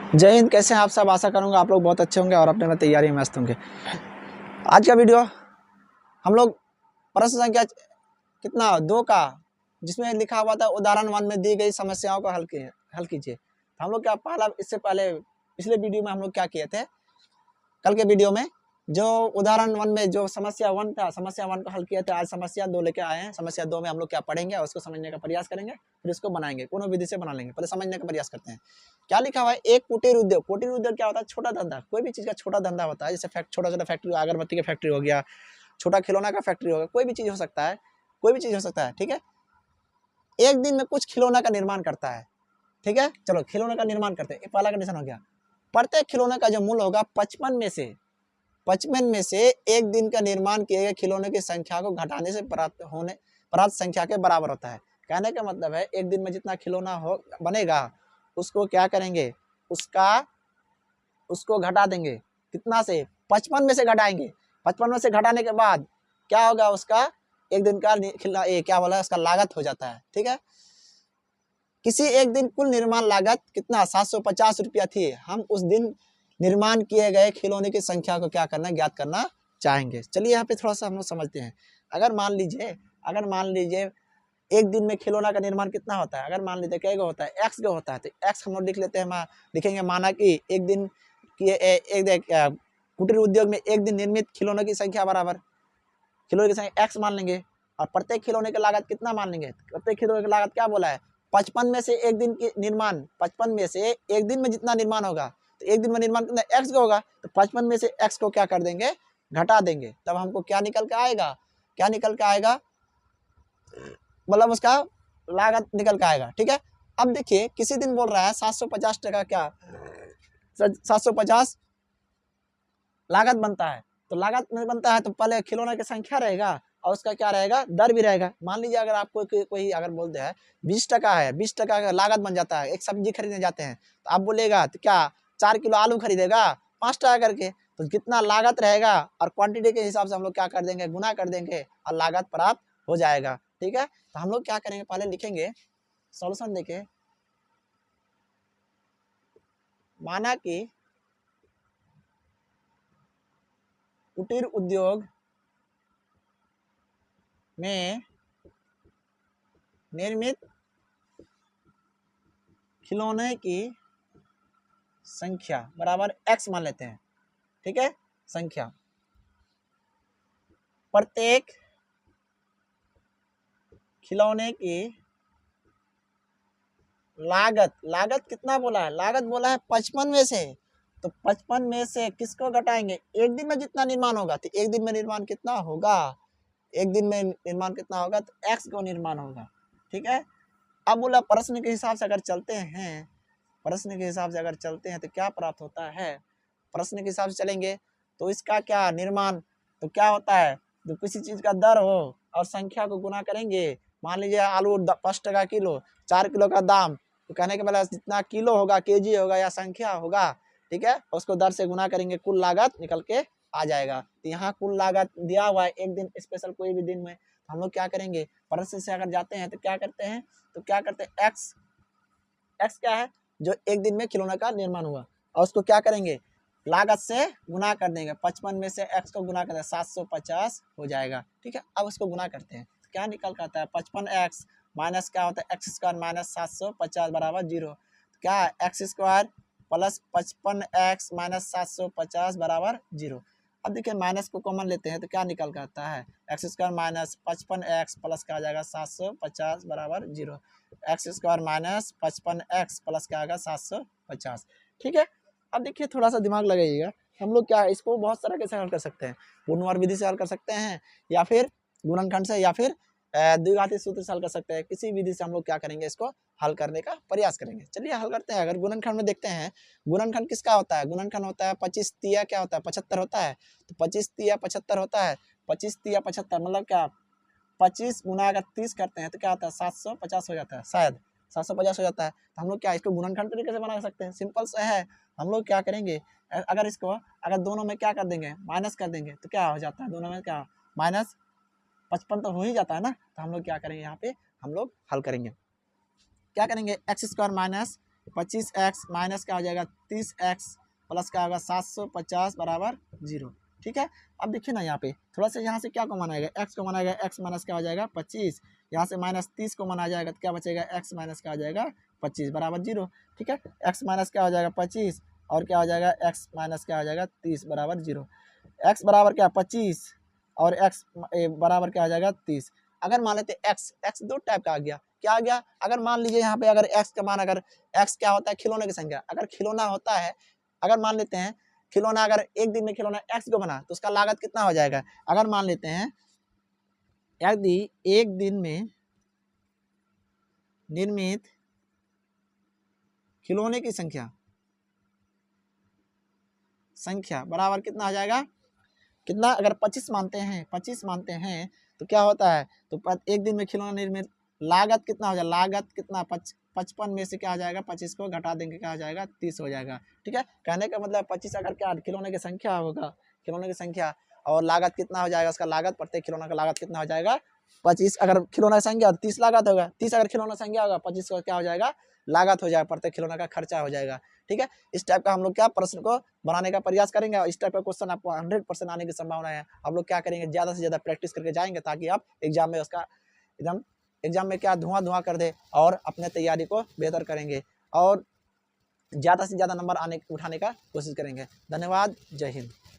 जय हिंद। कैसे हैं आप सब? आशा करूंगा आप लोग बहुत अच्छे होंगे और अपने में तैयारी में मस्त होंगे। आज का वीडियो हम लोग प्रश्न संख्या कितना 2 का, जिसमें लिखा हुआ था उदाहरण 1 में दी गई समस्याओं को हल कीजिए। तो हम लोग क्या पहला इससे पहले पिछले वीडियो में हम लोग क्या किए थे, कल के वीडियो में जो उदाहरण 1 में जो समस्या 1 था, समस्या 1 को हल किया था। आज समस्या 2 लेके आए हैं। समस्या 2 में हम लोग क्या पढ़ेंगे और उसको समझने का प्रयास करेंगे, फिर इसको बनाएंगे, कोनो विधि से बना लेंगे। पहले समझने का प्रयास करते हैं। क्या लिखा हुआ है? एक कुटीर उद्योग। कुटीर उद्योग क्या होता है? छोटा धंधा, कोई भी चीज का छोटा धंधा होता है। जैसे छोटा छोटा फैक्ट्री, अगरबत्ती का फैक्ट्री हो गया, छोटा खिलौना का फैक्ट्री हो गया, कोई भी चीज हो सकता है, कोई भी चीज हो सकता है। ठीक है, एक दिन में कुछ खिलौना का निर्माण करता है। ठीक है, चलो खिलौना का निर्माण करते हैं। पहला कंडीशन हो गया, प्रत्येक खिलौने का जो मूल्य होगा 55 में से एक दिन का निर्माण किए गए खिलौने की संख्या को घटाने से प्राप्त संख्या के बराबर होता है। कहने का मतलब है एक दिन में जितना खिलौना हो बनेगा उसको क्या करेंगे, उसको घटा देंगे। कितना से? 55 में से घटाएंगे। 55 में से घटाने के बाद क्या होगा, उसका एक दिन का क्या बोला, उसका लागत हो जाता है। ठीक है, किसी एक दिन कुल निर्माण लागत कितना 750 रुपया थी। हम उस दिन निर्माण किए गए खिलौने की संख्या को क्या करना, ज्ञात करना चाहेंगे। चलिए यहाँ पे थोड़ा सा हम लोग समझते हैं। अगर मान लीजिए एक दिन में खिलौना का निर्माण कितना होता है, अगर मान लीजिए क्या होता है, एक्स का होता है, तो एक्स हम लोग लिख लेते हैं। लिखेंगे माना कि एक दिन की कुटीर उद्योग में एक दिन निर्मित खिलौनों की संख्या बराबर खिलौने की संख्या एक्स मान लेंगे। और प्रत्येक खिलौने की लागत कितना मान लेंगे? प्रत्येक खिलौने की लागत क्या बोला है, 55 में से एक दिन की निर्माण, 55 में से एक दिन में जितना निर्माण होगा, तो एक दिन में निर्माण कितना एक्स का होगा, तो 55 में से एक्स को क्या कर देंगे, घटा देंगे। तब हमको क्या निकल के आएगा, मतलब उसका लागत निकल के आएगा। ठीक है, अब देखिए किसी दिन बोल रहा है 750 टका, क्या 750 लागत बनता है। तो लागत में बनता है तो पहले खिलौने की संख्या रहेगा और उसका क्या रहेगा, दर भी रहेगा। मान लीजिए अगर आपको कोई अगर बोलते हैं 20 टका है, 20 टका का लागत बन जाता है। एक सब्जी खरीदने जाते हैं तो आप बोलेगा तो क्या 4 किलो आलू खरीदेगा 5 टका करके, तो कितना लागत रहेगा और क्वांटिटी के हिसाब से हम लोग क्या कर देंगे, गुना कर देंगे और लागत प्राप्त हो जाएगा। ठीक है, तो हम लोग क्या करेंगे, पहले लिखेंगे सॉल्यूशन देके, माना कि कुटीर उद्योग में निर्मित खिलौने की संख्या बराबर एक्स मान लेते हैं। ठीक है, संख्या प्रत्येक खिलौने की लागत कितना बोला है, लागत बोला है 55 में से। तो 55 में से किसको घटाएंगे, एक दिन में जितना निर्माण होगा। तो एक दिन में निर्माण कितना होगा, एक दिन में निर्माण कितना होगा, तो एक्स को निर्माण होगा। ठीक है, अब बोला प्रश्न के हिसाब से अगर चलते हैं, प्रश्न के हिसाब से अगर चलते हैं तो क्या प्राप्त होता है, प्रश्न के हिसाब से चलेंगे तो इसका क्या निर्माण, तो क्या होता है, जो किसी चीज का दर हो और संख्या को गुना करेंगे। मान लीजिए आलू 5 टका किलो, 4 किलो का दाम, तो कहने के मतलब जितना किलो होगा, केजी होगा या संख्या होगा, ठीक है, उसको दर से गुना करेंगे, कुल लागत निकल के आ जाएगा। तो यहाँ कुल लागत दिया हुआ है एक दिन स्पेशल कोई भी दिन में। तो हम लोग क्या करेंगे, प्रश्न से अगर जाते हैं तो क्या करते हैं, एक्स क्या है, जो एक दिन में खिलौना का निर्माण हुआ, और उसको क्या करेंगे, लागत से गुना कर देंगे। 55 में से एक्स को गुना करते हैं 750 हो जाएगा। ठीक है, अब उसको गुना करते हैं तो क्या निकल कर आता है, 55x माइनस क्या होता है, एक्स स्क्वायर माइनस 750 बराबर 0। क्या है, x square plus 55x minus 750 बराबर 0। अब देखिए माइनस को कॉमन लेते हैं तो क्या निकल कर आता है, x square minus 55x plus क्या आ जाएगा 750 बराबर 0। X square minus 55x plus क्या आएगा 750। ठीक है, अब देखिए थोड़ा सा दिमाग लगाइएगा। हम लोग क्या इसको बहुत तरह से हल कर सकते हैं, पूर्णवर्ग विधि से हल कर सकते हैं, या फिर गुणनखंड से, या फिर द्विघाती सूत्र से हल कर सकते हैं। किसी विधि से हम लोग क्या करेंगे, इसको हल करने का प्रयास करेंगे। चलिए हल करते हैं। अगर गुणनखंड में देखते हैं, गुणनखंड किसका होता है, गुणनखंड होता है 25 तिया क्या होता है 75 होता है। तो 25 तिया 75 होता है, 25 तिया 75 मतलब क्या, 25 गुना अगर 30 करते हैं तो क्या होता है 750 हो जाता है, शायद 750 हो जाता है। तो हम लोग क्या इसको गुणनखंड तरीके से बना सकते हैं, सिंपल से है। हम लोग क्या करेंगे, अगर इसको अगर दोनों में क्या कर देंगे, माइनस कर देंगे, तो क्या हो जाता है, दोनों में क्या माइनस 55 तो हो ही जाता है ना। तो हम लोग क्या करेंगे, यहाँ पे हम लोग हल करेंगे, क्या करेंगे, x square minus 25x minus क्या हो जाएगा 30x प्लस क्या होगा 750 बराबर 0। ठीक है, अब देखिए ना यहाँ पे थोड़ा सा यहाँ से क्या कॉमन आएगा, x कॉमन आएगा, x माइनस क्या हो जाएगा 25, यहाँ से माइनस 30 कॉमन आ जाएगा तो क्या बचेगा x माइनस क्या हो जाएगा 25 बराबर 0। ठीक है, x माइनस क्या हो जाएगा 25 और क्या हो जाएगा x माइनस क्या हो जाएगा 30 बराबर 0। x बराबर क्या 25 और x बराबर क्या हो जाएगा 30। अगर मान लेते x दो टाइप का आ गया, क्या आ गया, अगर मान लीजिए यहाँ पे अगर x का मान, अगर x क्या होता है खिलौने की संख्या, अगर खिलौना होता है, अगर मान लेते हैं खिलौना अगर एक दिन में खिलौना x को बना तो उसका लागत कितना हो जाएगा। अगर मान लेते हैं यदि एक दिन में निर्मित खिलौने की संख्या बराबर कितना आ जाएगा, कितना, अगर 25 मानते हैं तो क्या होता है, तो एक दिन में खिलौना निर्मित लागत कितना हो जाएगा, लागत कितना 55 में से क्या आ जाएगा 25 को घटा देंगे क्या हो जाएगा 30 हो जाएगा। ठीक है, कहने का मतलब 25 अगर क्या खिलौने की संख्या होगा, खिलौने की संख्या और लागत कितना हो जाएगा, उसका लागत प्रत्येक खिलौना का लागत कितना हो जाएगा 25। अगर खिलौना संख्या 30 लागत होगा, 30 अगर खिलौना संख्या होगा 25 का क्या हो जाएगा लागत हो जाएगा, प्रत्येक खिलौना का खर्चा हो जाएगा। ठीक है, इस टाइप का हम लोग क्या प्रश्न को बनाने का प्रयास करेंगे और इस टाइप का क्वेश्चन आपको 100% आने की संभावना है। आप लोग क्या करेंगे, ज़्यादा से ज़्यादा प्रैक्टिस करके जाएंगे ताकि आप एग्जाम में उसका एकदम एग्जाम में क्या धुआं कर दे और अपने तैयारी को बेहतर करेंगे और ज़्यादा से ज़्यादा नंबर उठाने का कोशिश करेंगे। धन्यवाद, जय हिंद।